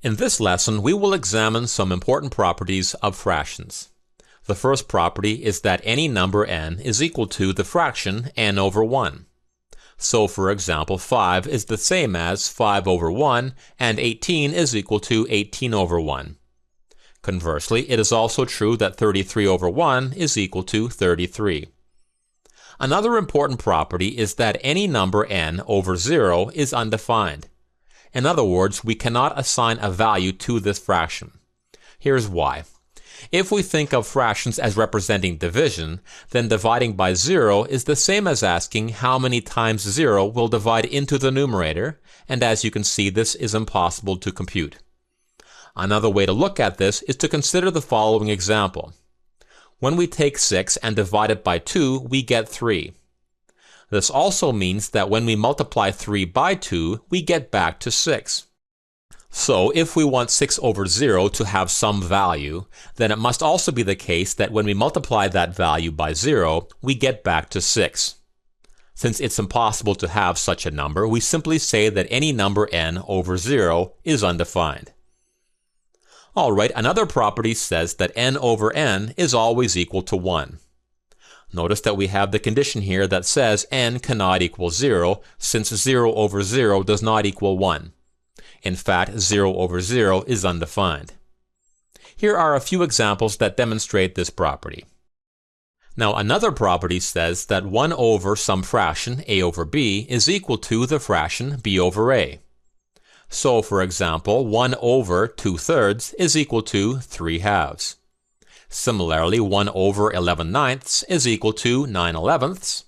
In this lesson, we will examine some important properties of fractions. The first property is that any number n is equal to the fraction n over 1. So, for example, 5 is the same as 5 over 1, and 18 is equal to 18 over 1. Conversely, it is also true that 33 over 1 is equal to 33. Another important property is that any number n over 0 is undefined. In other words, we cannot assign a value to this fraction. Here's why. If we think of fractions as representing division, then dividing by 0 is the same as asking how many times 0 will divide into the numerator, and as you can see, this is impossible to compute. Another way to look at this is to consider the following example. When we take 6 and divide it by 2, we get 3. This also means that when we multiply 3 by 2, we get back to 6. So, if we want 6 over 0 to have some value, then it must also be the case that when we multiply that value by 0, we get back to 6. Since it's impossible to have such a number, we simply say that any number n over 0 is undefined. Alright, another property says that n over n is always equal to 1. Notice that we have the condition here that says n cannot equal 0, since 0 over 0 does not equal 1. In fact, 0 over 0 is undefined. Here are a few examples that demonstrate this property. Now, another property says that 1 over some fraction, a over b, is equal to the fraction b over a. So, for example, 1 over 2/3 is equal to 3/2. Similarly, 1 over 11/9 is equal to 9/11,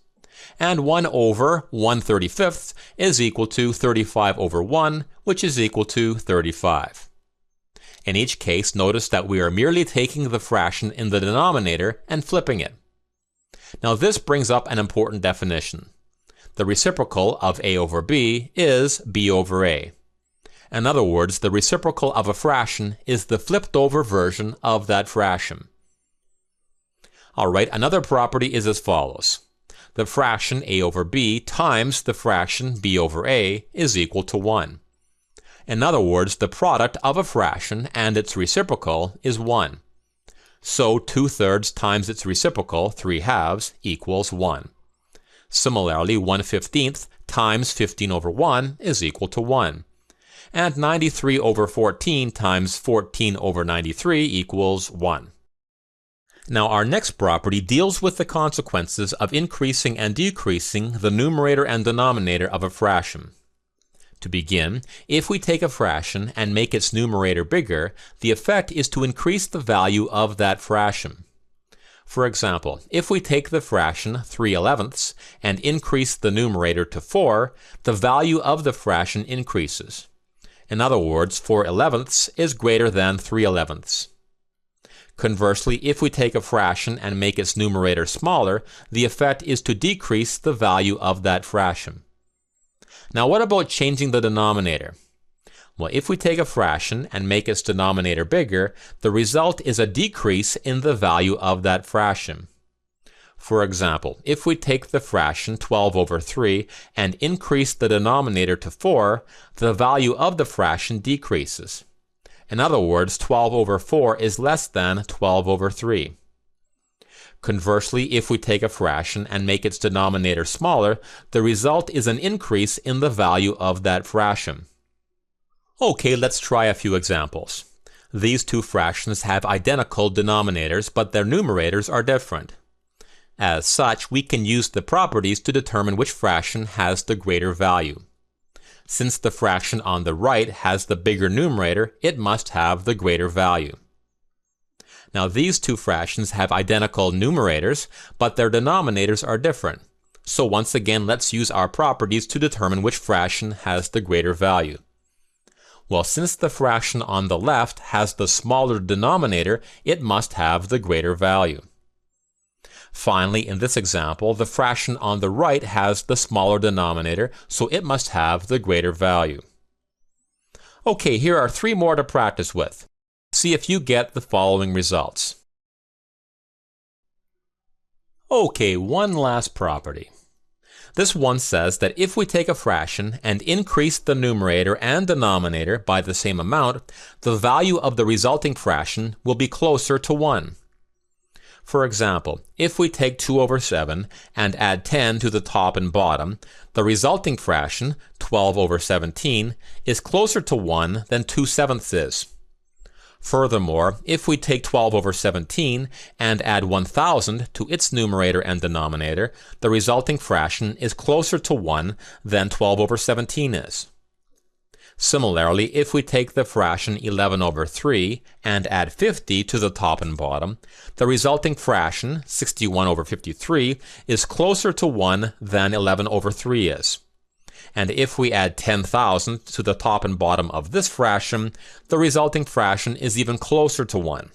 and 1 over 1/35 is equal to 35 over 1, which is equal to 35. In each case, notice that we are merely taking the fraction in the denominator and flipping it. Now this brings up an important definition. The reciprocal of a over b is b over a. In other words, the reciprocal of a fraction is the flipped over version of that fraction. Alright, another property is as follows. The fraction a over b times the fraction b over a is equal to 1. In other words, the product of a fraction and its reciprocal is 1. So 2/3 times its reciprocal, 3/2, equals 1. Similarly, 1/15 times 15 over 1 is equal to 1. And 93 over 14 times 14 over 93 equals 1. Now our next property deals with the consequences of increasing and decreasing the numerator and denominator of a fraction. To begin, if we take a fraction and make its numerator bigger, the effect is to increase the value of that fraction. For example, if we take the fraction 3/11 and increase the numerator to 4, the value of the fraction increases. In other words, 4/11 is greater than 3/11. Conversely, if we take a fraction and make its numerator smaller, the effect is to decrease the value of that fraction. Now what about changing the denominator? Well, if we take a fraction and make its denominator bigger, the result is a decrease in the value of that fraction. For example, if we take the fraction 12 over 3 and increase the denominator to 4, the value of the fraction decreases. In other words, 12 over 4 is less than 12 over 3. Conversely, if we take a fraction and make its denominator smaller, the result is an increase in the value of that fraction. Okay, let's try a few examples. These two fractions have identical denominators, but their numerators are different. As such, we can use the properties to determine which fraction has the greater value. Since the fraction on the right has the bigger numerator, it must have the greater value. Now these two fractions have identical numerators, but their denominators are different. So once again, let's use our properties to determine which fraction has the greater value. Well, since the fraction on the left has the smaller denominator, it must have the greater value. Finally, in this example, the fraction on the right has the smaller denominator, so it must have the greater value. Okay, here are 3 more to practice with. See if you get the following results. Okay, one last property. This one says that if we take a fraction and increase the numerator and denominator by the same amount, the value of the resulting fraction will be closer to 1. For example, if we take 2 over 7 and add 10 to the top and bottom, the resulting fraction, 12 over 17, is closer to 1 than 2/7 is. Furthermore, if we take 12 over 17 and add 1000 to its numerator and denominator, the resulting fraction is closer to 1 than 12 over 17 is. Similarly, if we take the fraction 11 over 3 and add 50 to the top and bottom, the resulting fraction, 61 over 53, is closer to 1 than 11 over 3 is. And if we add 10,000 to the top and bottom of this fraction, the resulting fraction is even closer to 1.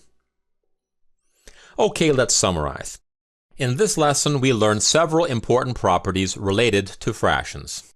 Okay, let's summarize. In this lesson, we learned several important properties related to fractions.